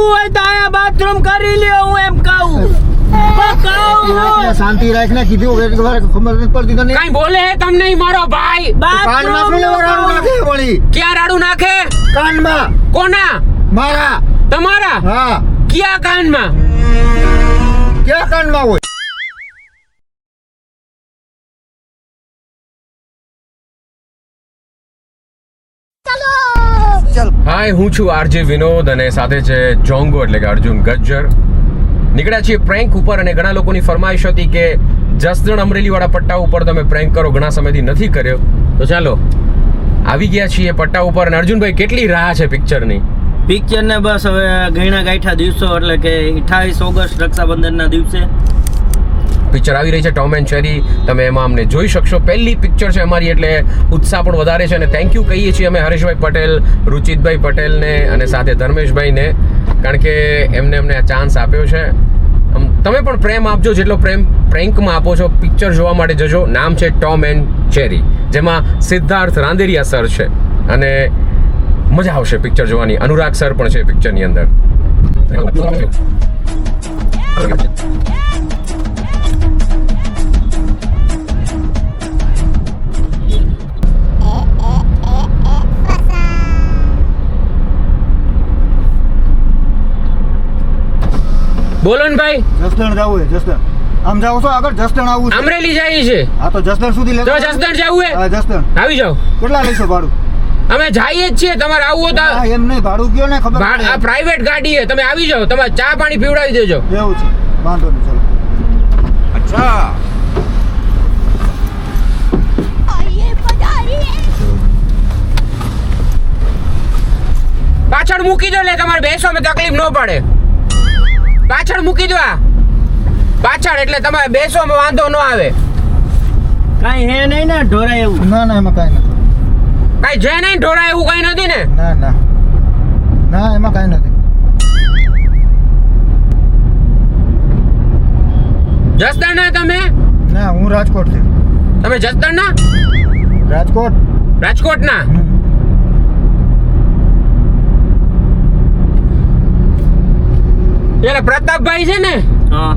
હોય તો આયા બાથરૂમ કરી લ્યો હું એમ કહું શાંતિ રાખ ને કીધું ખબર નથી પડતી તને કઈ બોલે હે તમને ઈ મારો ભાઈ કાનમાં શું લેવા રાડું નાખે વળી ક્યાં રાડું નાખે કાનમાં કોના મારા તમારા હા ક્યાં કાનમાં ક્યાં કાનમાં હોય હાય હું છું આરજે વિનોદ અને સાથે છે જોંગો એટલે કે અર્જુન ગજ્જર નીકળ્યા છીએ પ્રેન્ક ઉપર અને ઘણા લોકોની ફરમાઈશ હતી કે જસદણ અમરેલી વાળા પટ્ટા ઉપર તમે પ્રેન્ક કરો ઘણા સમયથી નથી કર્યો તો ચાલો આવી ગયા છીએ પટ્ટા ઉપર અને અર્જુનભાઈ કેટલી રાહ છે પિક્ચરની પિક્ચર ને બસ હવે ગઈણા ગાંઠા દિવસો એટલે કે 28 ઓગસ્ટ રક્ષાબંધનના દિવસે પિક્ચર આવી રહી છે ટોમ એન્ડ જેરી તમે એમાં અમને જોઈ શકશો પહેલી પિક્ચર છે અમારી એટલે ઉત્સાહ પણ વધારે છે અને થેન્ક યુ કહીએ છીએ અમે હરેશભાઈ પટેલ રુચિતભાઈ પટેલને અને સાથે ધર્મેશભાઈને કારણ કે એમને અમને આ ચાન્સ આપ્યો છે તમે પણ પ્રેમ આપજો જેટલો પ્રેમ પ્રેન્કમાં આપો છો પિક્ચર જોવા માટે જજો નામ છે ટોમ એન્ડ જેરી જેમાં સિદ્ધાર્થ રાંદેરિયા સર છે અને મજા આવશે પિક્ચર જોવાની અનુરાગ સર પણ છે પિક્ચરની અંદર બોલો ને ભાઈ જસદણ જવું છે જસદણ આમ જાવ છો આગળ જસદણ આવવું છે અમરેલી જાય છે હા તો જસદણ સુધી તો જસદણ જવું હા હે જસદણ આવી જાઓ કેટલા લઈશો ભાડું અમે જઈએ જ છીએ તમારે આવવું હોય હા એમ નહીં ભાડું કયો ને ખબર તો આ પ્રાઇવેટ ગાડી છે તમે આવી જાઓ તમારે ચા પાણી પીવડાવી દેજો એવું છે વાંધો નહીં ચલો અચ્છા પાછળ મૂકી દો લે તમારે બેસવામાં તકલીફ ન પડે પાછળ મૂકી દો આ પાછળ એટલે તમારે બેસવામાં વાંધો ન આવે કાઈ હે નહીં ને ઢોરાય એવું ના ના એમાં કાંઈ નથી કઈ જે નહીં ઢોળાય એવું કઈ નથી ને ના ના ના એમાં કાંઈ નથી જસદણ ના તમે ના હું રાજકોટ થી તમે જસદણ ના રાજકોટ રાજકોટ ના એટલે પ્રતાપભાઈ છે ને હા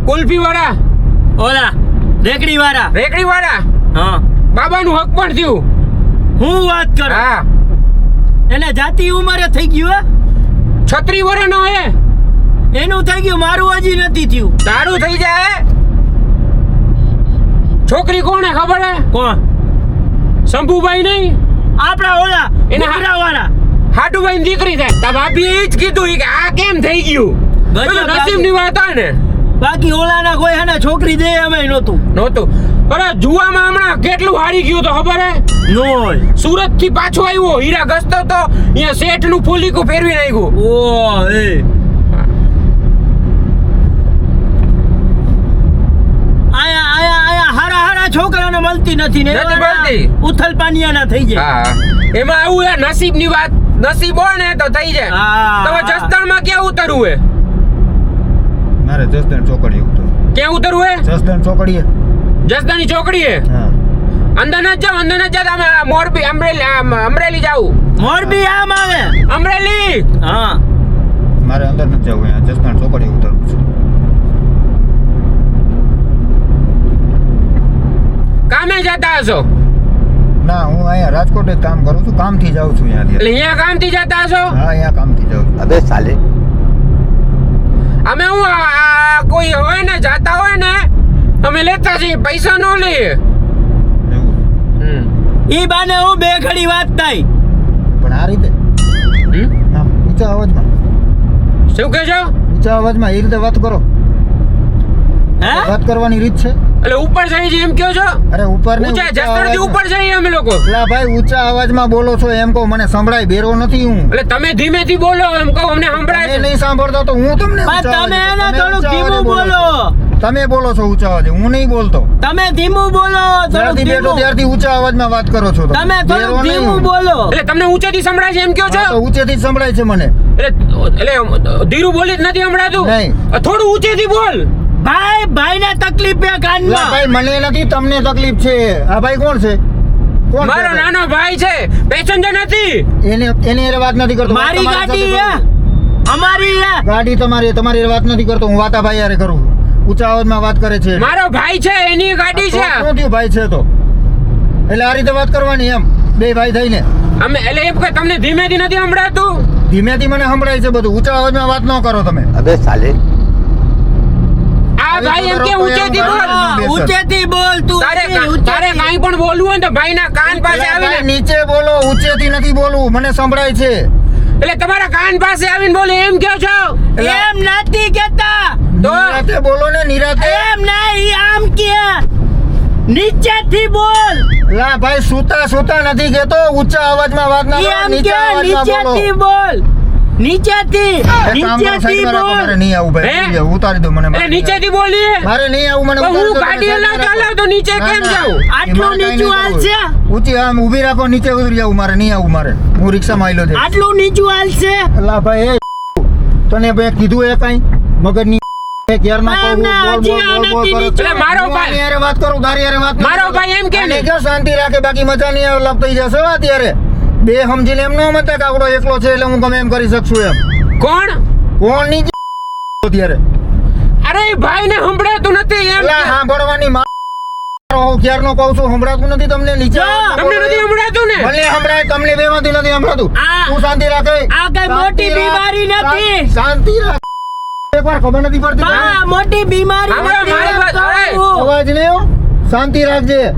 કુલ્ફી વાળા ઓલા રેકડી વાળા રેકડી વાળા હા બાબાનું હક પણ થયું હું વાત કરું હા એને જાતિ ઉંમરે થઈ ગયું 36 વર્ષનો હે હે એનું થઈ ગયું મારું હજી નથી થયું તારું થઈ જાય છોકરી કોણ હે ખબર હે કોણ શંભુભાઈ નહીં આપણા ઓલા એના ઘોઘરા વાળા હાટુભાઈ ની દીકરી થાય તા ભાભીએ એ જ કીધું ઈ કે આ કેમ થઈ ગયું બધું નસીબની વાત હોય ને બાકી ઓલાના કોઈ હને છોકરી દે અમે નહોતું અરે જુવામાં હમણાં કેટલું હારી ગયું તો ખબર હે નોય સુરત થી પાછો આવ્યો હીરા ગસ્તો તો અહીંયા શેઠ નું ફૂલીકું ફેરવી નાખ્યું ઓ એ આયા હારા છોકરાને મળતી નથી ને નથી મળતી. ઉથલ પાનિયાના થઈ જાય હા એમાં આવું હે નસીબની વાત નસીબ હોય ને તો થઈ જાય હા. તમે જસદણમાં ક્યાં ઉતરવું હે મારે જસદણ ચોકડી ઉતરવું ક્યાં ઉતરવું હે જસદણ ચોકડી જસદણની ચોકડી હે હા અંદર ન જાવ તમે મોરબી અમરેલી જાવ મોરબી આમ આવે અમરેલી હા મારે અંદર નથી જવું અહીંયા જસદણ ચોકડી ઉતરવું છે કામે જતા હશો ના હું અહીંયા રાજકોટ જ કામ કરું છું કામથી જાઉં છું અહીંયાથી એટલે અહીંયા કામથી જતા હશો હા અહીંયા કામથી જાઉં છું અબે સાલે અમે હું કોઈ હોય ને જાતા હોય ને અમે લેતા છીએ પૈસા નો લઈએ એવું ઈ બાને હું બે ઘડી વાત થાય પણ આ રીતે આમ ઊંચા અવાજમાં શું કહેશો ઊંચા અવાજમાં એ રીતે વાત કરો હે વાત કરવાની રીત છે એટલે ઉપર જઈ છે એમ કહો છો અરે ઉપર નહીં ઊંચા જસદણથી ઉપર જઈએ અમે લોકો લા ભાઈ ઊંચા અવાજમાં બોલો છો એમ કહો મને સંભળાય બેરો નથી હું એટલે તમે ધીમેથી બોલો એમ કહો અમને સંભળાય તમે છે નહીં સાંભળતા તો હું તમને પણ ઊંચા તમે અવાજે- એને તમે થોડુંક ઊંચા ધીમું અવાજે બોલો તમે બોલો છો ઊંચા અવાજે હું નહીં બોલતો તમે ધીમું બોલો થોડુંક જ્યારથી બેઠો ધીમું ત્યારથી ઊંચા અવાજમાં વાત કરો છો તમે બેરો થોડુંક નહીં ધીમું હું. બોલો એટલે તમને ઊંચેથી સંભળાય છે એમ કહો છો હા, તો ઊંચેથી જ સંભળાય છે મને એટલે ધીરું બોલી જ નથી સંભળાતું નહીં. થોડું ઊંચેથી બોલ ભાઈ ને તકલીફ બે લા કાનમાં ભાઈ મને નથી તમને તકલીફ છે આ ભાઈ કોણ છે કોણ મારો નાનો ભાઈ છે પેસેન્જર નથી એને એને હારે વાત નથી કરતો મારી તમારી ગાડી સાથે હે કરું. અમારી હે. ગાડી તમારી વાત નથી કરતો, હું વાતાભાઈ યારે કરું છું. ઊંચા અવાજમાં વાત કરે છે. મારો ભાઈ છે, એની ગાડી તો છે. શું થયું ભાઈ છે તો? એટલે આ રીતે વાત કરવાની એમ, બે ભાઈ થઈને. અમે એટલે એમ કે તમને ધીમેથી નથી સંભળાતું? ધીમેથી મને સંભળાય છે બધું, ઊંચા અવાજમાં વાત ન કરો તમે. આ ભાઈ એમ કે ઊંચેથી બોલ. બેસર. ઊંચેથી બોલ તું. તારે કાંઈ પણ બોલવું હોય ને તો ભાઈના કાન પાસે ભાઈ, આવીને નીચે બોલો, ઊંચેથી નથી બોલવું, મને સંભળાય છે. એટલે તમારા કાન પાસે આવીને બોલે એમ કહો છો? એમ નથી કેતા. તો નિરાતે બોલો ને, નિરાતે. એમ નહીં, આમ કે નીચેથી બોલ. લા ભાઈ, સુતા નથી કેતો, ઊંચા અવાજમાં વાત ના કરો, એમ કે નીચા અવાજમાં નીચેથી બોલો. બોલ. નીચેથી એક કામ કરો, નીચેથી સાઈડમાં રાખો, બોલ. મારે નહીં આવું ભાઈ. હે? ઉતારી દો મને. એટલે નીચેથી બોલીએ. મારે નહીં આવું, મને પણ ઉતારી હું દો, ગાડી મને હલાવતો સાઈડમાં હલાવતો નીચે રાખો. કેમ ના, ના. જાઉં? આટલું મારે કાંઈ નીચું નહીં હાલશે? કરવું. ઊંચી આમ ઊભી રાખો, નીચે ઉતરી જાવું, મારે નહીં આવું. મારે હું રિક્ષામાં આવેલો છે. આટલું નીચું હાલશે? અલા ભાઈ, એ તને ભાઈ કીધું એ કાંઈ મગજની ક્યારના ભાઈ, કહું, એમને બોલ, હજી બોલ, બોલ, બોલ આનાથી કરે. નીચે. એટલે મારો હું ભાઈ- આની હારે વાત કરું, તારી હારે વાત નથી મારો કરતો. ભાઈ એમ કે ને. આને જો શાંતિ રાખે, બાકી મજા નહીં આવે, લપ થઈ જશે હો અત્યારે. બે સમજીને એમ ન મતે કે આવડો એકલો છે એટલે હું ગમે એમ કરી શકશું એમ. કોણ? કોણ ની અત્યારે અરે એ ભાઈને સંભળાતું નથી એમ એલા કે. સાંભળવાની હું ક્યારનો કહું છું, સંભળાતું નથી તમને? નીચે જો, તમને નથી સંભળાતું ને? ભલે સંભળાય, તમને બેમાંથી નથી સંભળાતું. આ- તું શાંતિ રાખે. આ કઈ મોટી બીમારી નથી. શાંતિ રાખ. એકવાર ખબર નથી પડતી બા, મોટી બીમારી હમણાં નથી, મારી એમ વાત- કહું. અરે. અવાજ નહીં હો. શાંતિ રાખજે.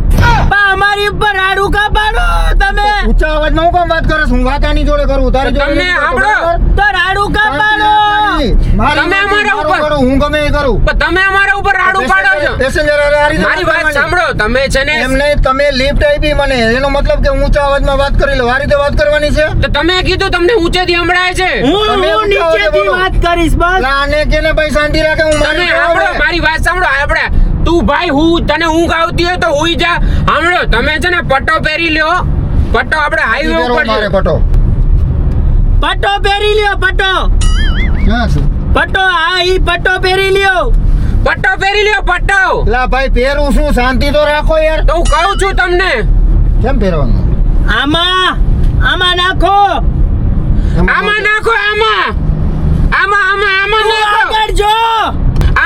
બા, અમારી ઉપર રાડું કા પાડો તમે. ઊંચા અવાજમાં હું કામ વાત કરે છું? હું વાત આની જોડે કરું, તારી જોડે તમને નથી કરતો, સાંભળો. બરાબર? તો રાડું કા શાંતિ પાડો. રાખવાની. મારી તમે મરજી, અમારા મારું ઉપર- કરું, હું ગમે એ કરું. પણ તમે અમારા ઉપર રાડું પાડો છો. પેસેન્જર હારે આ રીતે મારી વાત કરવાની. સાંભળો, તમે છે ને એમ નહીં, તમે લિફ્ટ આપી મને, એનો મતલબ કે ઊંચા અવાજમાં વાત કરી લો, આ રીતે વાત કરવાની છે? તો તમે કીધું તમને ઊંચેથી સંભળાય છે. હું તમે હું ઊંચા અવાજે નીચેથી બોલો. વાત કરીશ બસ. લા, આને કેને ભાઈ શાંતિ રાખે, હું તમે મારી સાંભળો, જોડે. મારી વાત સાંભળો. આપણે તું ભાઈ હું તને ઊંઘ આવતી હોય તો હુઈ જા. સાંભળો, તમે છે ને પટ્ટો પહેરી લ્યો. પટ્ટો આપણે હાઈવે પહેરો ઉપર મારે છે. પટો. પટ્ટો પહેરી લ્યો, પટ્ટો. ક્યાં છે? પટ્ટો, હા, ઈ પટ્ટો પહેરી લ્યો. પટ્ટો પહેરી લ્યો, પટ્ટો. લા ભાઈ, પહેરું છું, શાંતિ તો રાખો યાર. તો હું કહું છું તમને. કેમ પહેરવાનું? આમાં નાખો. આમાં નાખો, આમાં આમાં તું નાખો. આગળ જો.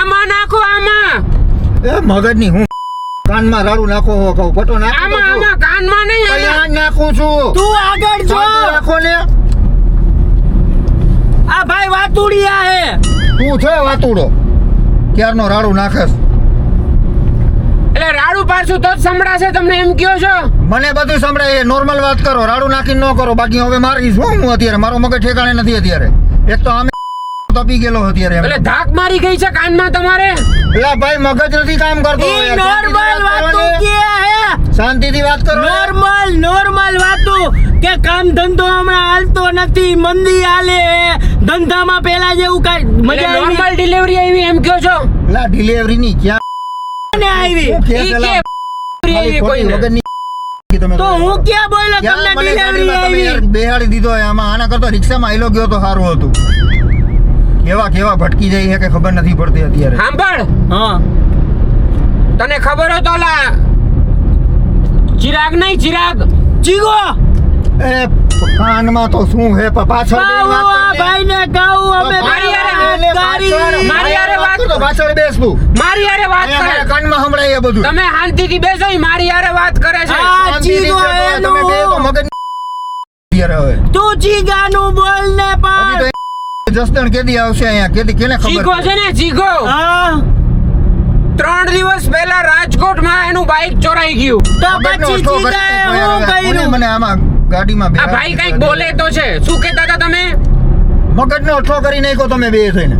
આમાં નાખો, આમાં એ મગજની હું કાનમાં રાડું નાખો હો કહું, પટો નાખો તો છું. કાનમાં નહીં. અહીંયા જ નાખું છું. તું આગળ જો. શાંતિ રાખો ને. આ ભાઈ વાતુડિયા હે. તું છે વાતુડો, ક્યારનો રાડું નાખેસ. એટલે રાડું પાડશું તો જ સંભળાશે તમને એમ કહો છો? મને બધું સંભળાય, નોર્મલ વાત કરો, રાડું નાખીને ન કરો. બાકી હવે મારી શું હું અત્યારે, મારો મગજ ઠેકાણે નથી અત્યારે. એક તો આમે તપી ગયેલો અત્યારે એમ. એટલે ધાક મારી ગઈ છે કાનમાં તમારે? એલા ભાઈ, મગજ નથી કામ કરતો. ઈ યાર, નોર્મલ વાતું કે હે. શાંતિથી વાત કરો ને. નોર્મલ વાતું કે કામ ધંધો હમણાં હાલતો નથી, મંદી હાલે હે. ધંધામાં પેલા જેવું કઈ મજા નોર્મલ ડિલિવરી આવી એમ કહો છો? એલા ડિલિવરી ની ક્યાં આવી. હું ખેસ ઈ એલા કે આવી કોઈને. વગરની તમે તો હું ક્યાં બોલ્યો ક્યાં તમને મને ડિલિવરી ગાડીમાં તમે યાર આવી. બેહાડી દીધો આમાં. આના કરતા રિક્ષામાં આયલો ગયો તો સારું હતું. કેવા ભટકી જાય છે કે ખબર નથી પડતી અત્યારે. સાંભળ, હા, તને ખબર હોય તો ઓલા ચિરાગ નહીં, ચિરાગ જીગો. એ કાનમાં તો શું હે પાછળ બેસી વાત આ કરજે. ભાઈને કહું અમે મારી હારે વાત કરી. મારી હારે વાત કરતો, પાછળ બેસ તું. મારી હારે વાત અહીંયા મારા કરે. કાનમાં સંભળાય એ બધું. તમે શાંતિથી બેસો, ઈ મારી હારે વાત કરે છે. હા. શાંતિથી જીગો બેસો, એનું. તમે બે તો મગજ અત્યારે હવે તું જીગાનું બોલ ને હજી પણ. તો જસદણ કેદી આવશે અહીંયા, કેદી કેને ચીગો ખબર છે ને, ચીગો હા, 3 દિવસ પહેલા રાજકોટમાં એનું બાઇક ચોરાઈ ગયું. તો મગજનો પછી અઠો જીગાએ ઘટે હું કોને કર્યું. મને આમાં ગાડીમાં આ બેહાડી ભાઈ કઈક દીધો. બોલે તો છે. શું કહેતા હતા તમે? મગજનો અઠો કરી નાખ્યો તમે બે થઈને.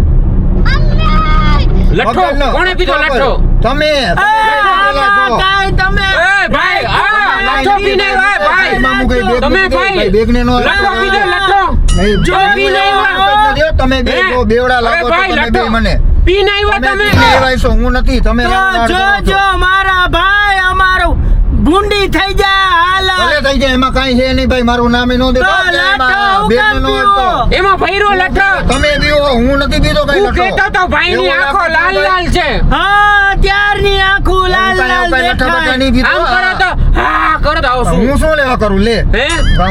લઠ્ઠો મગજનો કોણે પીધો? અઠો લઠ્ઠો. તમે પેલા જો. કાંઈ તમે એ ભાઈ, આ લઠ્ઠો પીને આવ્યા, ભાઈ. એમાં હું કઈ બેગ તમે નથી, ભાઈ. બેગને નો લઠ્ઠો પીધો, લઠ્ઠો. નહીં, જો બેગ પીને નો આવ્યા. નથી હો, તમે બે હે? જો બેવડા અરે લાગો છો ભાઈ, તમે બે લઠ્ઠો. મને. પીને આવ્યા તમે તમે. પીને આવ્યા છો, હું નથી. તમે તો રાવણ જો કરો છો. જો મારા ભાઈ અમારું ગુંડી થઈ જાય હાલ. ભલે થઈ જાય, એમાં કાંઈ છે નહીં ભાઈ, મારું નામ ય નો દેતો. તો લઠ્ઠો બેગ નો ઉગામ હતો. પીવો. એમાં ભૈરો લઠ્ઠો. તમે પીવો, હું નથી પીતો કઈ હું કહેતો તો ભાઈની આંખો લાલ લાલ છે. હા, ત્યારની આંખું લાલ લાલ દેખાય. આમ કરો તો હા કરો તો આવું શું? હું શું લેવા કરું લે? હે?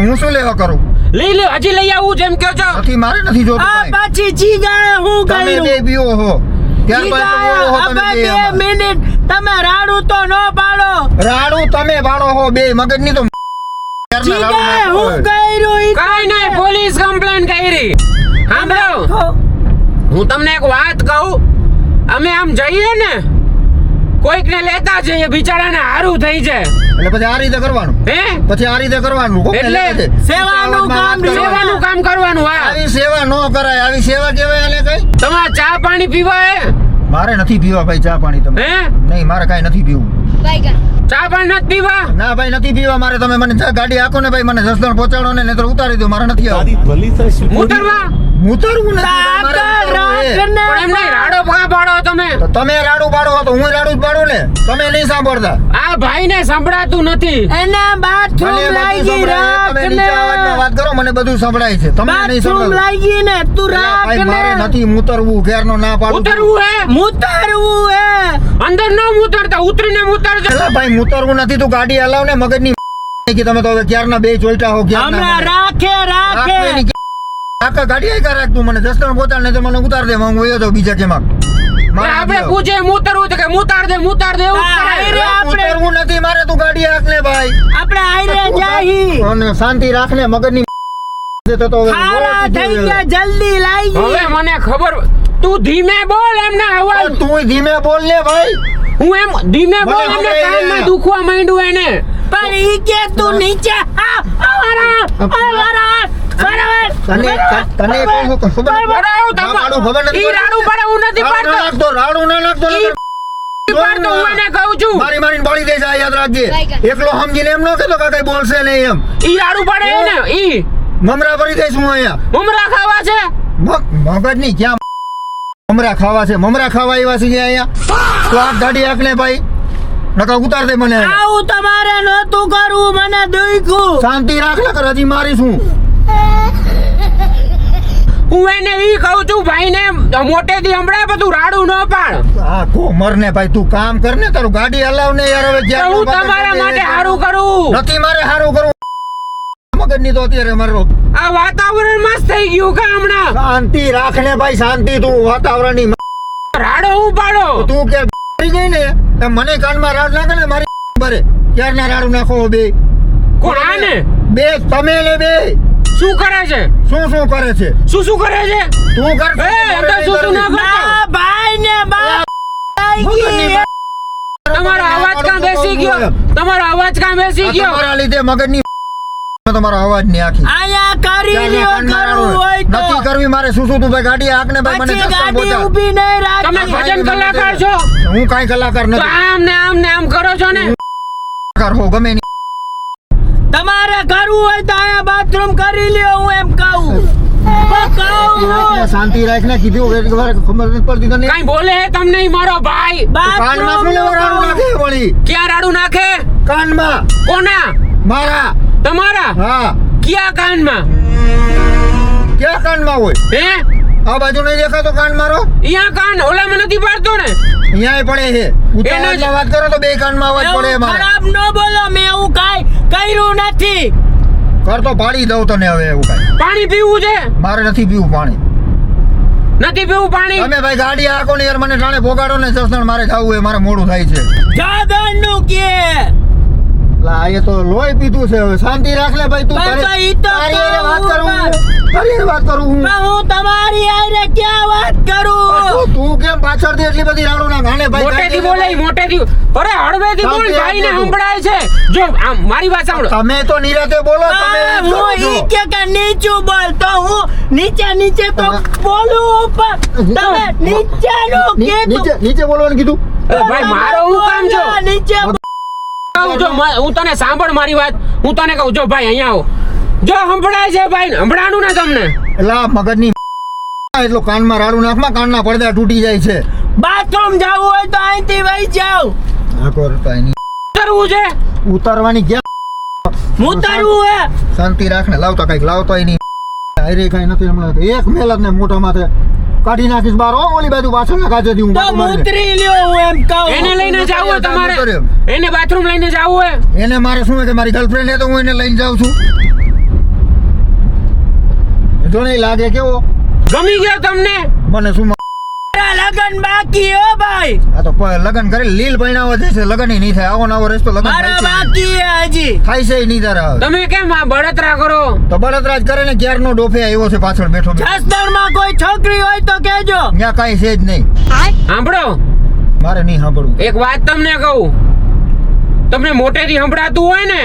હું શું લેવા કરું? લઈ લે, હજી લઈ આવું જેમ કહો છો. નથી મારે નથી જોતું આ ભાઈ. પછી જીગાએ હું તમે કર્યું બે પીવો હો ત્યાં તો એટલું બોલો હો તમે હવે બે બે આમાં. મિનિટ તમે રાડું તો ન પાડો રાડું તમે પાડો હો બે મગજની તો ક્યારના રાડું જીગાએ નાખો હું હવે. કર્યું ઈ કાંઈ નહીં, પોલીસ કમ્પ્લેન કરી. સાંભળો, હું તમને એક વાત કહું, અમે આમ જઈએ ને કોઈકને લેતા જઈએ, બિચારાને હારું થઈ જાય. એટલે પછી આ રીતે કરવાનું હે પછી આ રીતે કરવાનું કોકને એટલે લેવા દે. સેવાનું ઊંચા કામ અવાજમાં વાત સેવાનું કામ કરવાનું. હા, આવી સેવા ન કરાય આવી સેવા કહેવાય આને કઈ તમારે ચા પાણી પીવા હે? મારે નથી પીવા ભાઈ ચા પાણી તમે હે નહીં મારે કાંઈ નથી પીવું ચા પાણી નથી પીવા? ના ભાઈ નથી પીવા મારે તમે મને ગાડી હાકો ને ભાઈ મને જસદણ પહોંચાડો ને નહીતર ઉતારી દો મારે નથી આવવું ઉતરવા? ઉતરવું નથી ભાઈ, મારે ઉતરવું છે. પણ એમ નહીં, રાડો પા પાડો તમે. તો તમે રાડું પાડો તો હું રાડું જ પાડું ને તમે નહીં સાંભળતા આ ભાઈને સંભળાતું નથી. એને બાથરૂમ મને બધું લાગી સંભળાય. રાખ તમે ને નીચે અવાજમાં વાત કરો મને બધું સંભળાય છે તમને નહીં બાથરૂમ સંભળાતું લાગી ને તું રાખ ભાઈ મારે ને નથી ઉતરવું ઘેરનો ના પાડું ઉતરવું હે? મુતરવું હે અંદર ન ઉતરતા, ઉતરીને ઉતરજો. એલા ભાઈ ઉતરવું નથી તું ગાડી હલાવ ને મગજની કે તમે તો હવે ક્યારના બે ચોઈટા હો હમણાં ક્યારના રાખે રાખે આખા ગાડી આઈ રાખ તું મને જસદણ પહોંચાડ ને તો મને ઉતાર દે હું વયો જાઉં બીજા કેમાં આપણે પૂછે ઉતરવું તો કે મુતાર દે એવું જ હા, કરે. આપણે- ઉતરવું નથી મારે તું ગાડી હાક ને ભાઈ આપણે આયરે જાહી અને શાંતિ રાખ ને મગજની તો હવે ખારા થઈ ગયા જલ્દી લાગી હવે મને ખબર, તું ધીમે બોલ, એમને અવાજ. તું ધીમે બોલ ને ભાઈ હું એમ ધીમે મને બોલ, એમને સંભળાય કાનમાં છે. દુખવા માંડ્યું એને. પણ ઈ કે તું નીચે તને કહું છું કે ખબર નથી. રાડું ના પાડું, ખબર નથી ઈ રાડું પાડે, હું નથી રાડું ના પાડતો. નાખતો, રાડું ના નાખતો ઈ પાડતો, હું એને કહું છું. મારી મારીને બાળી દેશે આ યાદ રાખજે એકલો સમજીને એમ ન કહેતો કે કઈ બોલશે નહીં એમ ઈ રાડું પાડે એને, ઈ મમરા ભરી દઈશ હું અહીંયા ઉમરા ખાવા છે. મગજની ક્યાં મમરા ખાવા છે મમરા ખાવા આવ્યા છે અહીંયા તો આ ગાડી આંકને ભાઈ નકા ઉતાર દે મને આવું તમારે નહોતું કરવું મને દુખ્યું શાંતિ રાખ ને કર હજી મારીશું હું એને ઈ કહું છું ભાઈને મોટેથી હમણાં બધું રાડું ન પાડ. આ કોમર ને ભાઈ તું કામ કર ને તારું ગાડી હલાવ ને યાર હવે તો જ્યાં હું તમારા માટે સારું કરું. નથી મારે સારું કરવું મગજની તો અત્યારે મારો આ વાતાવરણ મસ્ત થઈ ગયું કે હમણાં. શાંતિ રાખ ને ભાઈ શાંતિ તું વાતાવરણની રાડો હું પાડો. તું કે મરી ગઈ ને એમ મને કાનમાં રાડ નાખે ને મારી બરે ક્યારના રાડું નાખો બે કોણ આને? બે તમે ને બે શું કરે છે? શું કરે છે શું કરે છે? તું કર એ, અંદર શું ના કરતો? ના ભાઈ ને બા લાગી. તમારો અવાજ કાં બેસી ગયો? તમારો અવાજ કાં બેસી ગયો? તમારા લીધે મગજની તમારો અવાજ ની આખી આયા કરી લ્યો કરવું હોય તો નથી કરવી મારે શું તું ભાઈ ગાડી હાક ને ભાઈ મને પછી જસદણ ગાડી પહોંચાડ. ઊભી નહીં તમે રાખી ભજન કલાકાર છો? હું કાંઈ કલાકાર તો નથી આમ ને આમ કરો છો ને. કલાકાર હો ગમે નહીં તમારે કરવું હોય તો આયા બાથરૂમ કરી લ્યો હું એમ કહું શાંતિ રાખ ને કીધું એક વાર ખબર નથી પડતી તને કાંઈ બોલે હે તમને ઈ મારો ભાઈ? કાનમાં શું લેવા રાડું નાખે વળી ક્યાં રાડું નાખે? કાનમાં કોના? મારા તમારા? હા ક્યાં કાનમાં? ક્યાં કાનમાં હોય હે? આ બાજુ નહીં દેખાતો કાન મારો અહીંયા કાન ઓલામાં નથી પાડતો ને? અહીંયા પડે છે ઉતાવળમાં વાત કરો તો બે કાનમાં અવાજ પડે એવું મારે ખરાબ ન બોલો મેં એવું કાંઈ કર્યું નથી કર તો પાડી દઉં તને હવે એવું કાંઈ પાણી પીવું છે? મારે નથી પીવું પાણી નથી પીવું પાણી? તમે ભાઈ ગાડી હાકો ને યાર મને ટાણે ભોગાડો ને જસદણ મારે જવું હોય મારે મોડું થાય છે જાગરનું કે લા એ તો લોહી પીધું છે હવે શાંતિ રાખ લે ભાઈ તું પણ તો ઈ તો તારી હારે વાત કહું કરું પણ. તારી હારે વાત કરું હું પણ હું તમારી હારે ક્યાં વાત કરું તું કેમ પાછળથી એટલી બધી રાડો ના ગાને ભાઈ મોટેથી બોલે ઈ મોટેથી. અરે હળવેથી બોલ, શાંતિ ભાઈને રાખજો તું. સંભળાય છે. જો આમ મારી વાત સાંભળો. તમે તો નિરાતે બોલો તમે હા, એમ કરો હું છો. ઈ કે નીચું બોલ તો હું નીચે તો બોલું ઉપર તમે નીચેનું નીચે નીચે બોલવાનું કીધું ભાઈ મારો હું કામ છો? નીચે કહું જો હું તને સાંભળ મારી વાત. હું તને કહું જો ભાઈ અહીંયા આવો. જો સંભળાય છે ભાઈ, સંભળાનું ને તમને? એલા મગજની એટલો કાનમાં રાડું નાખમાં કાનના પડદા તૂટી જાય છે બાથરૂમ જવું હોય તો અહીંથી વહી જાવ આખો કાંઈ નહીં કરવું છે? ઉતારવાની ક્યાં ઉતરવું હે શાંતિ રાખ ને લાવતા કઈક લાવતાય નહીં હારે કઈ નથી હમણાં એક મેલ જ ને મોટા માથે કાઢી નાખીશ બાર હો ઓલી બાજુ પાછળના કાચેથી હું તો બાટો મારીને. ઉતરી લ્યો હું એમ કહું એને લઈને જાવું હોય તમારે? કર્યો. એને બાથરૂમ લઈને જાવું હોય? એને મારે શું હોય કે મારી ગર્લફ્રેન્ડ છે તો હું એને લઈને જાઉં છું જો નહીં લાગે કેવો ગમી ગયો તમને? મને શું મારા લગન બાકી હો ભાઈ, આ તો લગન કરી લીલ પૈણાવો જશે, લગન નહીં થાય. આવો નવો રસ્તો લગન મારા થાય છે. બાકી હે હજી. થાય છે નહીં તારા હવે. તમે કેમ આ બળતરા કરો? તો બળતરાજ કરે ને ક્યારનો ડોફે આવ્યો છે પાછળ બેઠો બેઠો. જસદણમાં કોઈ છોકરી હોય તો કહેજો. ત્યાં કાંઈ છે જ નહીં. સાંભળો, મારે નહીં સાંભળવું. એક વાત તમને કહું, તમને મોટેથી સંભળાતું હોય ને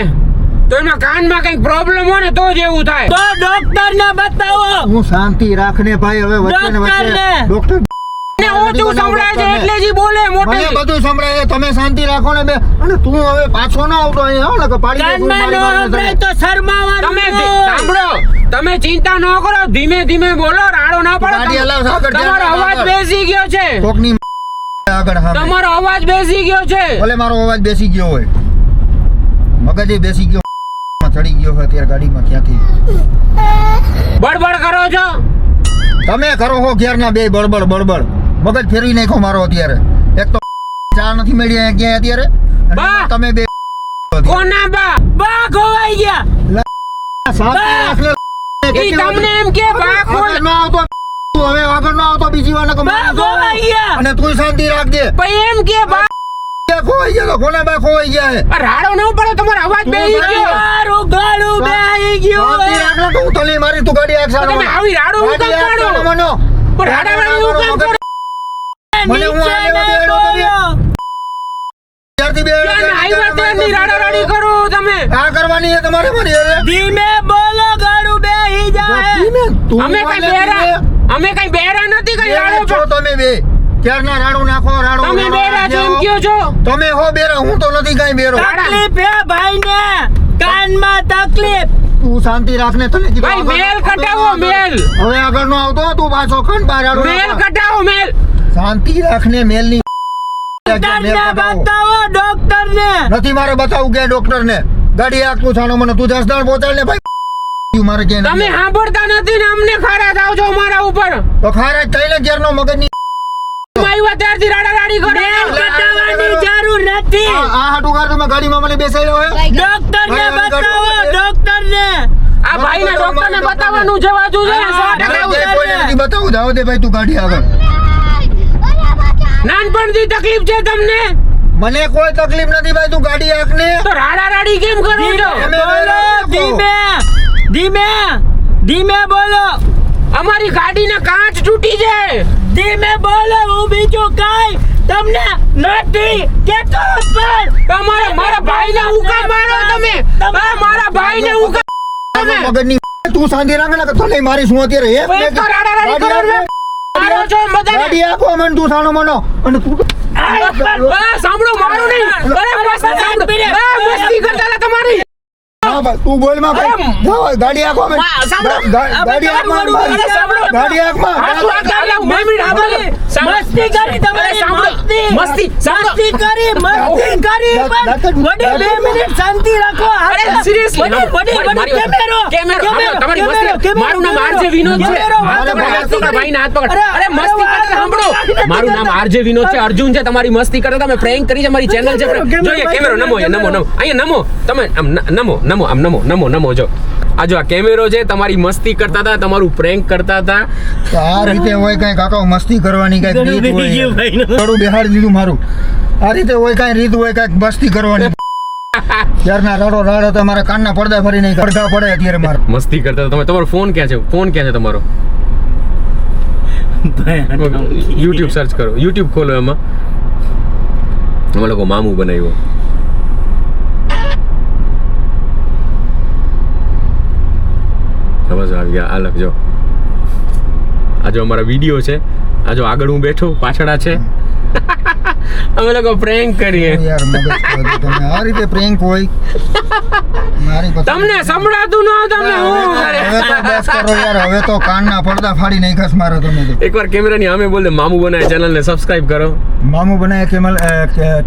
તો એમાં કાનમાં કઈક પ્રોબ્લેમ હોય ને તો જ એવું થાય. તો ડોક્ટર ને બતાવો. હું શાંતિ રાખને ભાઈ, હવે વચ્ચે ને વચ્ચે ડોક્ટરને. ડોક્ટર ને ઓછું સંભળાય છે એટલે જ ઈ બોલે મને મોટેથી. બધું સંભળાય છે. તમે શાંતિ રાખો ને બે. અને તું હવે પાછો ના આવતો અહીંયા હો ને કે પાડી દે તું કાનમાં મારી નો મારીને સંભળાય તને. તો શરમાવાનું તમે નહીં. સાંભળો, તમે ચિંતા ન કરો, ધીમે ધીમે બોલો, રાડો ના ગાડી પડો. હલાવ, આગળ જા, તમારો અવાજ આગળ. બેસી ગયો છે, કોકની આગળ સામે. તમારો અવાજ બેસી ગયો છે. ભલે મારો અવાજ બેસી ગયો હોય, મગજે બેસી ગયો, ચડી ગયો હોય ત્યારે ગાડીમાં ક્યાંથી. બડબડ કરો છો. તમે કરો હો ક્યારના બે બળબડ બળબડ. મગજ ફેરવી નાખો મારો અત્યારે. એક તો ચા નથી મળી અહીંયા ક્યાંય અત્યારે, અને બા. એમાં તમે બે કોના બા? બા ખોવાઈ ગયા. શાંતિ બા. રાખ લે. ઈ તમને એમ કે બા આગળ કોણ? ન આવતો તું હવે આગળ ન આવતો બીજી વાર નકર બા મારી ખોવાઈ ગયા. અને તું શાંતિ રાખજે. ભાઈ એમ કે બા ખોવાઈ ગયા તો કોને બા ખોવાઈ ગયા હે? રાડો ન પડો, તમારો અવાજ બેસી ગયો. મારું ગળું બેહી ગયું શાંતિ હે. રાખ ને, હું તને મારી તું ગાડી આખસાનો. તમે આવી રાડો હું કેમ ગાડી કાઢો? આખસાનો મનો. પણ રાડા રાડી હું કેમ કરો? મને હું નીચે આ લેવા નહીં બેહડો બોલ્યો. ત્યારથી બે ક્યાં આવ્યા ત્યાંની રાડા રાડી કરો તમે? આ કરવાની છે તમારે મારી હારે? ધીમે બોલો, ગળું બેહી જાય. તું અમે કઈ વાલે બેરા ધીમે. અમે કઈ બેરા નથી કઈ બેરા રાડો છો પર. તમે બે. ક્યારના રાડું નાખો, રાડું તમે રાડું બેરા છો એમ નાખો. કયો છો? તમે હો બેરા, હું તો નથી કાંઈ બેરો. તકલીફ હે ભાઈને, કાનમાં તકલીફ. તું શાંતિ રાખ ને, તને કીધું ભાઈ આગળ- મેલ કટાવો, આગળ- મેલ. હવે આગળ નો આવતો તું પાછો ખંડ બહાર રાડું મેલ નાખ. કટાવો, મેલ. શાંતિ રાખ ને, મેલની ડોક્ટરને મેલ કઢાવો. બતાવો, ડોક્ટરને. નથી મારે બતાવું કે ડોક્ટર ને ગાડી આખતું છાનો મને તું જસદણ પહોંચાડ ને ભાઈ. મારે ક્યાંય તમે નથી. સાંભળતા નથી ને અમને ખારા થાવ છો અમારા ઉપર. તો ખારા થઈને ઘેરનો મગજની તમે આવ્યા ત્યારથી રાડા રાડી કરો. મેલ કટાવવાની જરૂર નથી. આ હાટુ કાર તમે ગાડીમાં મને બેસાડ્યો હે? ડોક્ટરને ભાઈ, બતાવો, ડોક્ટરને. આ ભાઈને ડોક્ટરને બતાવવાનું છે, વાંચું છે ને, સો ટકા. મારે ક્યાંય કોઈને નથી બતાવું. જાઓ દે ભાઈ તું ગાડી આગળ. નાનપણથી તકલીફ છે તમને મને કોઈ તકલીફ નથી ભાઈ, તું ગાડી આંખ ને. તો રાડા રાડી કેમ કરો છો? ધીમે બોલો, ધીમે ધીમે ધીમે બોલો, અમારી ગાડીના કાચ તૂટી જાય. ધીમે બોલો. હું બીજું કાંઈ તમને નથી કેતો પણ તમારા મારા ભાઈને ઉકા મારો તમે. આ મારા ભાઈને ઉકા તમે. મગજની તું શાંતિ રાખ ને, તને મારી શું અત્યારે એક એક તો રાડા રાડી કરો છો. મારો છો બધાને. ગાડી આંખો મને તું સાનો મનો. અને તું સાંભળો, મારું નહીં. અરે મસ્તી સાંભળો. મસ્તી કરતા હતા તમારી. હા ભાઈ, તું બોલ માં ભાઈ. જાઓ, ગાડી આંખો મને. સાંભળો. ગાડી આંખમાં અરે સાંભળો. ગાડી આંખમાં. હાથું આગળ આવો, 2 મિનિટ આગળ આવો. સાંભળો. મસ્તી કરી તમારી, અરે સાંભળો. મસ્તી. મસ્તી, સાંભળો. મસ્તી કરી પણ વડી 2 મિનિટ શાંતિ રાખો. અરે seriously, વડી મારી વાત. કેમેરો હાંભળો, તમારી મસ્તી. મારું નામ આરજે વિનોદ છે. હાથ પકડ, હાથ પકડ, ભાઈને હાથ પકડ. અરે મસ્તી કરતા સાંભળો. મારું નામ આરજે વિનોદ છે, અર્જુન છે. તમારી મસ્તી કરતા તમે પ્રેન્ક કરી છે, મારી ચેનલ છે. જોઈએ કેમેરો, નમો અહીંયા, નમો અહીંયા નમો. તમે આમ નમો જો આ જો આ કેમેરો છે. તમારી મસ્તી કરતા હતા, તમારું પ્રેન્ક કરતા હતા. તો આ રીતે હોય કઈ કાકા મસ્તી કરવાની કઈક રીત હોય. થોડું બેહાડી દીધું મારું. આ રીતે હોય કઈ રીત હોય કઈક મસ્તી કરવાની. ત્યારના રાડો રાડો તો મારા કાનના પડદા ફરી નહીં પડઘા પડે અત્યારે મારે. મસ્તી કરતા હતા તમે. તમારો ફોન ક્યાં છે? ફોન ક્યાં છે તમારો? યુટ્યુબ સર્ચ કરો, યુટ્યુબ ખોલો, એમાં અમે લોકો મામું બનાવ્યો. સમજ આવી ગયા. આ લખજો, આ જો અમારા વિડીયો છે. આ જો આગળ હું બેઠો, પાછળ આ છે. અમે લોકો પ્રેન્ક કરીએ. યાર મગજ ખાવા દે તમે. આ રીતે પ્રેન્ક હોય મારી પસંદ. તમને સંભળાતું ન હોય તમને હું કરે? હવે તો બસ કરો યાર. હવે તો કાનના પડદા ફાડી નાખ્યા છે મારા તમે તો. એકવાર કેમેરાની સામે બોલ દે, મામું બનાવે ચેનલને સબસ્ક્રાઇબ કરો. મામુ બનાય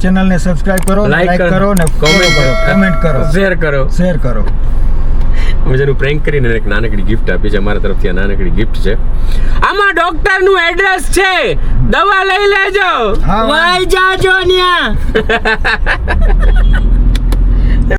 ચેનલને સબસ્ક્રાઇબ કરો, લાઈક કરો ને comment કરો, કમેન્ટ કરો, શેર કરો. શેર કરો. અમે જેનું પ્રેન્ક કરીને એક નાનકડી ગિફ્ટ આપી છે. અમારા તરફથી આ નાનકડી ગિફ્ટ છે. આમાં ડોક્ટર નું એડ્રેસ છે, દવા લઈ લેજો. હા વાઈ જાજો ન્યા.